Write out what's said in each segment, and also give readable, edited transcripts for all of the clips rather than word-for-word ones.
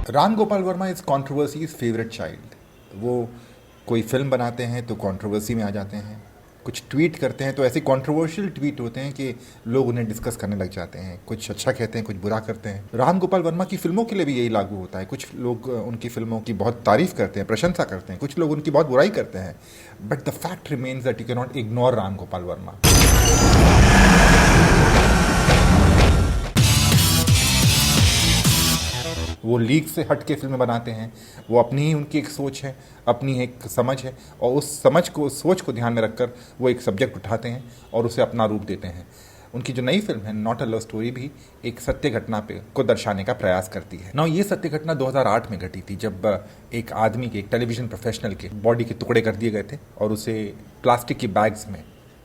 Ram Gopal Verma is controversies favourite child. वो कोई film बनाते हैं तो कंट्रोवर्सी में आ जाते हैं, कुछ ट्वीट करते हैं तो ऐसे कंट्रोवर्शियल ट्वीट होते हैं कि लोग उन्हें डिस्कस करने लग जाते हैं, कुछ अच्छा कहते हैं कुछ बुरा करते हैं। राम गोपाल वर्मा की फिल्मों के लिए भी यही लागू होता है। कुछ लोग उनकी फिल्मों की बहुत तारीफ करते हैं, प्रशंसा करते हैं, कुछ लोग उनकी बहुत बुराई करते हैं, but the fact remains that you can not ignore Ram Gopal Verma. वो लीग से हट के फिल्में बनाते हैं, वो अपनी ही उनकी एक सोच है, अपनी एक समझ है, और उस समझ को, उस सोच को ध्यान में रखकर वो एक सब्जेक्ट उठाते हैं और उसे अपना रूप देते हैं। उनकी जो नई फिल्म है नॉट अ लव स्टोरी भी एक सत्य घटना पे को दर्शाने का प्रयास करती है। ये सत्य घटना 2008 में घटी थी, जब एक आदमी के, एक टेलीविजन प्रोफेशनल के बॉडी के टुकड़े कर दिए गए थे और उसे प्लास्टिक की बैग्स में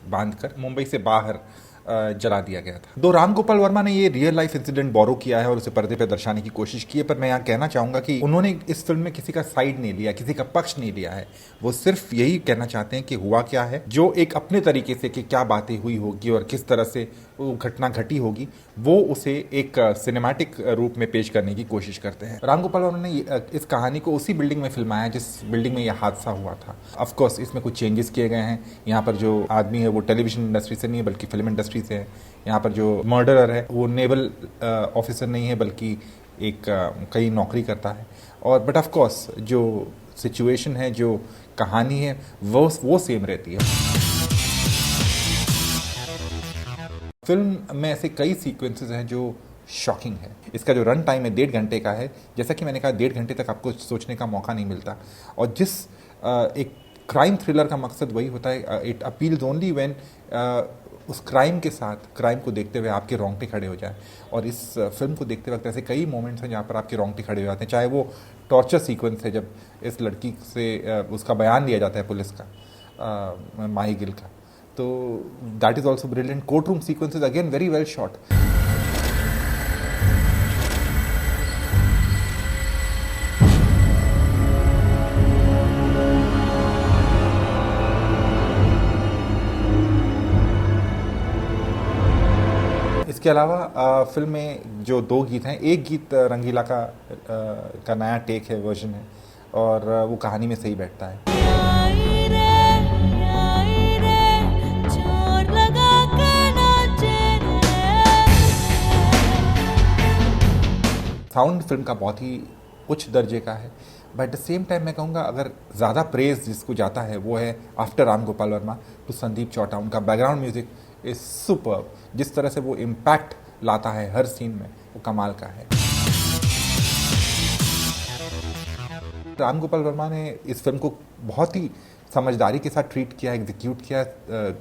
बांधकर मुंबई से बाहर जला दिया गया था। दो राम गोपाल वर्मा ने ये रियल लाइफ इंसिडेंट बोरो किया है और उसे पर्दे पे दर्शाने की कोशिश की है, पर मैं यहाँ कहना चाहूँगा कि उन्होंने इस फिल्म में किसी का साइड नहीं लिया, किसी का पक्ष नहीं लिया है। वो सिर्फ यही कहना चाहते हैं कि हुआ क्या है, जो एक अपने तरीके से कि क्या बातें हुई होगी और किस तरह से वो घटना घटी होगी, वो उसे एक सिनेमैटिक रूप में पेश करने की कोशिश करते हैं। राम गोपाल वर्मा ने इस कहानी को उसी बिल्डिंग में फिल्माया जिस बिल्डिंग में यह हादसा हुआ था। ऑफकोर्स इसमें कुछ चेंजेस किए गए हैं। यहाँ पर जो आदमी है वो टेलीविजन इंडस्ट्री से नहीं है बल्कि फिल्म इंडस्ट्री से है। यहाँ पर जो मर्डरर है वो नेवल ऑफिसर नहीं है बल्कि एक कहीं नौकरी करता है। और बट ऑफकोर्स जो सिचुएशन है, जो कहानी है, वो सेम रहती है। फिल्म में ऐसे कई सीक्वेंसेस हैं जो शॉकिंग है। इसका जो रन टाइम है 1.5 घंटे का है। जैसा कि मैंने कहा 1.5 घंटे तक आपको सोचने का मौका नहीं मिलता, और जिस एक क्राइम थ्रिलर का मकसद वही होता है, इट अपील्स ओनली व्हेन उस क्राइम के साथ, क्राइम को देखते हुए आपके रोंगटे खड़े हो जाए। और इस फिल्म को देखते वक्त ऐसे कई मोमेंट्स हैं जहाँ पर आपके रोंगटे खड़े हो जाते हैं, चाहे वो टॉर्चर सीक्वेंस है जब इस लड़की से उसका बयान लिया जाता है पुलिस का, माही गिल का, तो that is also brilliant. Court room sequences again very well shot. इसके अलावा फिल्म में जो 2 गीत हैं, एक गीत रंगीला का नया टेक है, वर्जन है, और वो कहानी में सही बैठता है। साउंड फिल्म का बहुत ही उच्च दर्जे का है, but at the same time मैं कहूँगा अगर ज़्यादा प्रेज जिसको जाता है वो है आफ्टर राम गोपाल वर्मा टू संदीप चौटा। उनका बैकग्राउंड म्यूजिक इज सुपर्ब। जिस तरह से वो इम्पैक्ट लाता है हर सीन में, वो कमाल का है। राम गोपाल वर्मा ने इस फिल्म को बहुत ही समझदारी के साथ ट्रीट किया, एग्जीक्यूट किया,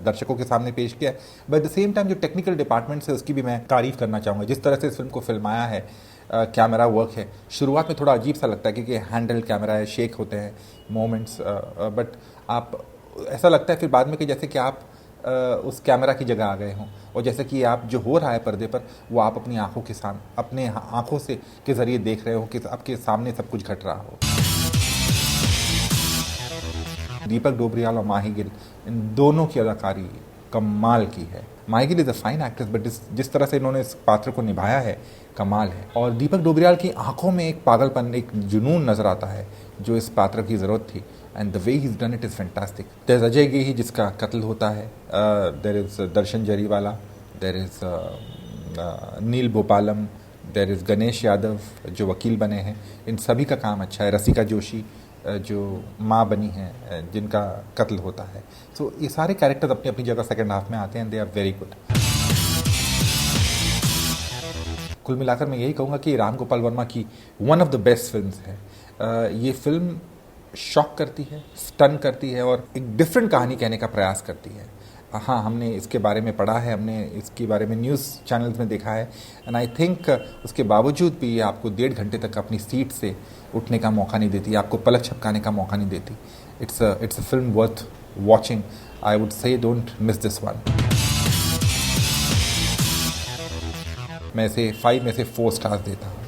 दर्शकों के सामने पेश किया। But at the same time जो टेक्निकल डिपार्टमेंट है उसकी भी मैं तारीफ करना चाहूँगा। जिस तरह से इस फिल्म को फिल्माया है, कैमरा वर्क है, शुरुआत में थोड़ा अजीब सा लगता है क्योंकि हैंडल कैमरा है, शेक होते हैं मोमेंट्स, बट आप ऐसा लगता है फिर बाद में कि जैसे कि आप उस कैमरा की जगह आ गए हों, और जैसे कि आप जो हो रहा है पर्दे पर वो आप अपनी आंखों के सामने, अपने आंखों से के ज़रिए देख रहे हो कि आपके सामने सब कुछ घट रहा हो। दीपक डोबरियाल और माही गिल, इन दोनों की अदाकारी कमाल की है। Mahi Gill is a fine actress, but जिस तरह से इन्होंने इस पात्र को निभाया है कमाल है। और दीपक डोबरियाल की आंखों में एक पागलपन, एक जुनून नजर आता है जो इस पात्र की ज़रूरत थी, and the way he is done it is fantastic. There is Ajay Gehi जिसका कत्ल होता है, there is Darshan Jariwala, there is Neel Bhopalam, there is Ganesh Yadav जो वकील बने हैं। इन सभी का काम अच्छा है। रसिका जोशी जो माँ बनी है जिनका कत्ल होता है। सो ये सारे कैरेक्टर्स अपनी अपनी जगह सेकेंड हाफ में आते हैं, दे आर वेरी गुड। कुल मिलाकर मैं यही कहूँगा कि राम गोपाल वर्मा की one of the best films है। ये फिल्म शॉक करती है, स्टन करती है और एक डिफरेंट कहानी कहने का प्रयास करती है। हाँ, हमने इसके बारे में पढ़ा है, हमने इसके बारे में न्यूज़ चैनल्स में देखा है, एंड आई थिंक उसके बावजूद भी ये आपको 1.5 घंटे तक अपनी सीट से उठने का मौका नहीं देती, आपको पलक झपकाने का मौका नहीं देती। It's a film worth watching. I would say don't miss this one. मैं इसे 5 में से 4 स्टार्स देता हूँ।